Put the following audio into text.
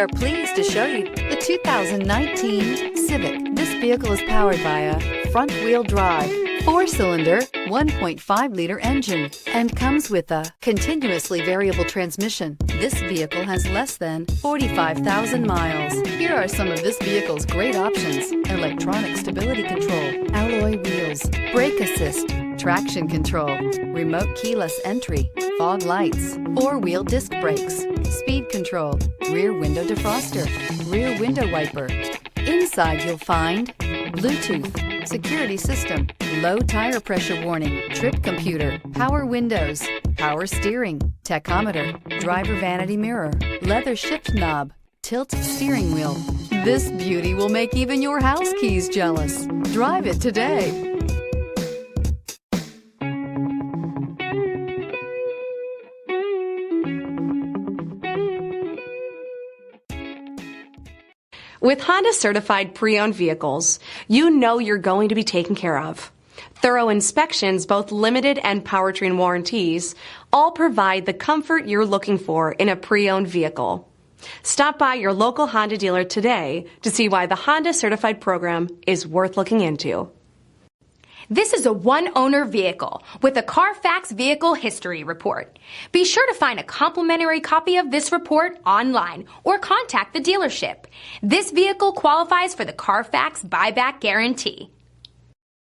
are pleased to show you the 2019 Civic. This vehicle is powered by a front-wheel drive, 4-cylinder, 1.5-liter engine, and comes with a continuously variable transmission. This vehicle has less than 45,000 miles. Here are some of this vehicle's great options: electronic stability control, alloy wheels, brake assist, traction control, remote keyless entry, fog lights, 4-wheel disc brakes, speed control, rear window defroster, rear window wiper. Inside you'll find Bluetooth, security system, low tire pressure warning, trip computer, power windows, power steering, tachometer, driver vanity mirror, leather shift knob, tilt steering wheel. This beauty will make even your house keys jealous. Drive it today. With Honda Certified Pre-Owned Vehicles, you know you're going to be taken care of. Thorough inspections, both limited and powertrain warranties, all provide the comfort you're looking for in a pre-owned vehicle. Stop by your local Honda dealer today to see why the Honda Certified program is worth looking into. This is a one-owner vehicle with a CARFAX Vehicle History Report. Be sure to find a complimentary copy of this report online or contact the dealership. This vehicle qualifies for the CARFAX Buyback Guarantee.